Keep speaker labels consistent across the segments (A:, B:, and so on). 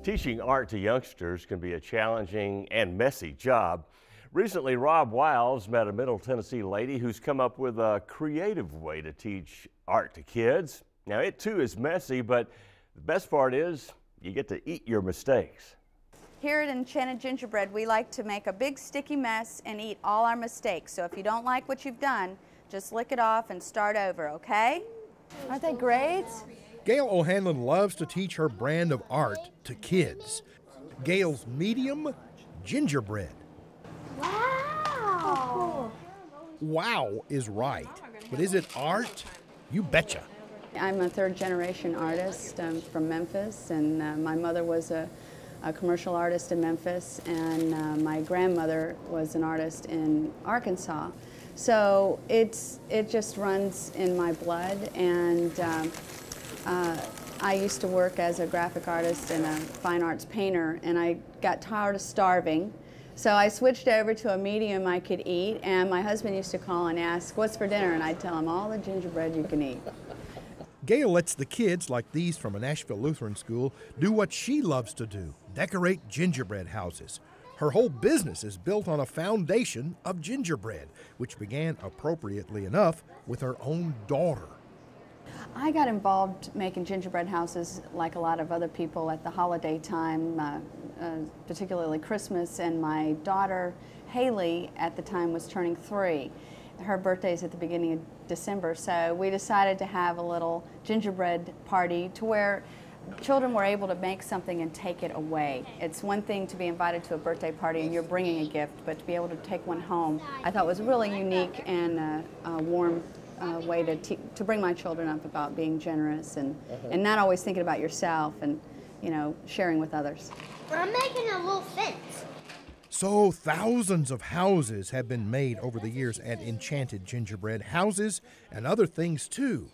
A: Teaching art to youngsters can be a challenging and messy job. Recently, Rob Wiles met a Middle Tennessee lady who's come up with a creative way to teach art to kids. Now, it too is messy, but the best part is you get to eat your mistakes.
B: Here at Enchanted Gingerbread, we like to make a big sticky mess and eat all our mistakes. So if you don't like what you've done, just lick it off and start over, okay? Aren't they great?
C: Gail O'Hanlon loves to teach her brand of art to kids. Gail's medium gingerbread.
B: Wow!
C: Wow is right, but is it art? You betcha.
B: I'm a third-generation artist. I'm from Memphis, and my mother was a commercial artist in Memphis, and my grandmother was an artist in Arkansas. So it just runs in my blood, and I used to work as a graphic artist and a fine arts painter, and I got tired of starving. So I switched over to a medium I could eat, and my husband used to call and ask, "What's for dinner?" And I'd tell him, "All the gingerbread you can eat."
C: Gail lets the kids, like these from a Nashville Lutheran school, do what she loves to do, decorate gingerbread houses. Her whole business is built on a foundation of gingerbread, which began, appropriately enough, with her own daughter.
B: I got involved making gingerbread houses like a lot of other people at the holiday time, particularly Christmas, and my daughter Haley at the time was turning 3. Her birthday's at the beginning of December, so we decided to have a little gingerbread party to where children were able to make something and take it away. It's one thing to be invited to a birthday party and you're bringing a gift, but to be able to take one home, I thought was really unique and a warm way to bring my children up about being generous and not always thinking about yourself and, you know, sharing with others.
D: I'm making a little fence.
C: So thousands of houses have been made over the years at Enchanted Gingerbread, houses and other things too.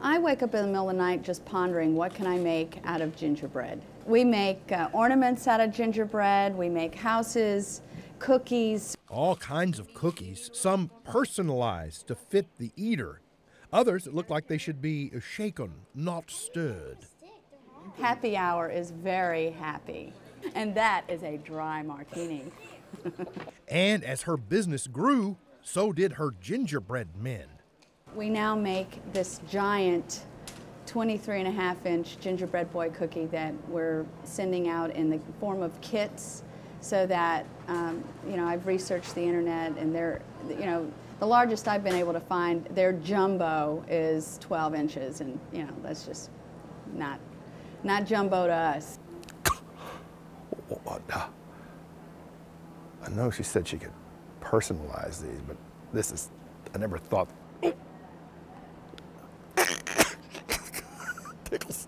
B: I wake up in the middle of the night just pondering, what can I make out of gingerbread? We make ornaments out of gingerbread, we make houses, cookies. All kinds of cookies, some personalized to fit the eater. Others that look like they should be shaken, not stirred. Happy hour is very happy, and that is a dry martini.
C: And as her business grew, so did her gingerbread men.
B: We now make this giant 23.5-inch gingerbread boy cookie that we're sending out in the form of kits so that, you know, I've researched the internet and they're, you know, the largest I've been able to find, their jumbo is 12 inches and, you know, that's just not jumbo to us.
E: I know she said she could personalize these, but this is, I never thought. Tickles.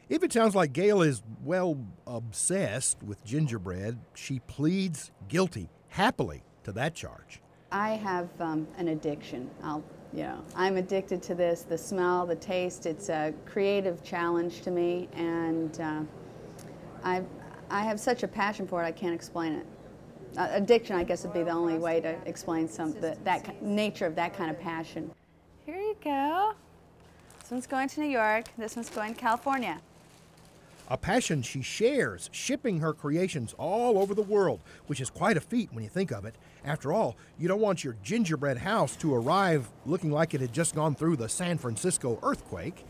C: If it sounds like Gail is, well, obsessed with gingerbread, she pleads guilty, happily, to that charge.
B: I have an addiction. I'm addicted to this, the smell, the taste. It's a creative challenge to me, and I have such a passion for it, I can't explain it. Addiction, I guess, would be the only way to explain that nature of that kind of passion. Here you go. This one's going to New York, this one's going to California.
C: A passion she shares, shipping her creations all over the world, which is quite a feat when you think of it. After all, you don't want your gingerbread house to arrive looking like it had just gone through the San Francisco earthquake.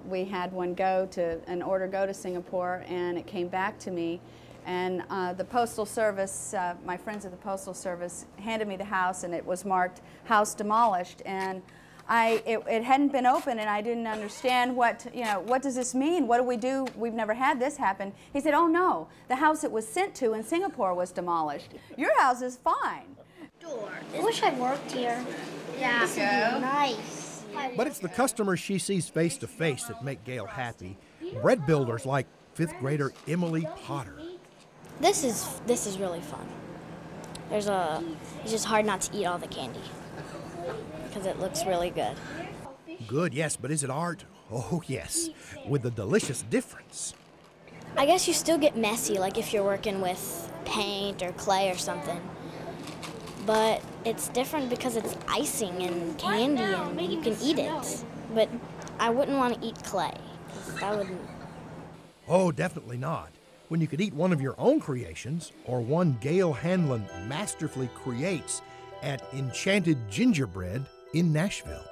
B: We had an order go to Singapore, and it came back to me. And the Postal Service, my friends at the Postal Service handed me the house, and it was marked "House Demolished." And it hadn't been open, and I didn't understand what does this mean? What do we do? We've never had this happen. He said, "Oh no, the house it was sent to in Singapore was demolished. Your house is fine."
D: I wish I worked here. Yeah, this would be nice.
C: But it's the customers she sees face to face that make Gail happy. Bread builders like 5th grader Emily Potter.
F: This is really fun. It's just hard not to eat all the candy because it looks really good.
C: Good, yes, but is it art? Oh, yes, with a delicious difference.
F: I guess you still get messy, like if you're working with paint or clay or something. But it's different because it's icing and candy and you can eat it. But I wouldn't want to eat clay, 'cause
C: Oh, definitely not. When you could eat one of your own creations, or one Gail Hanlon masterfully creates at Enchanted Gingerbread in Nashville.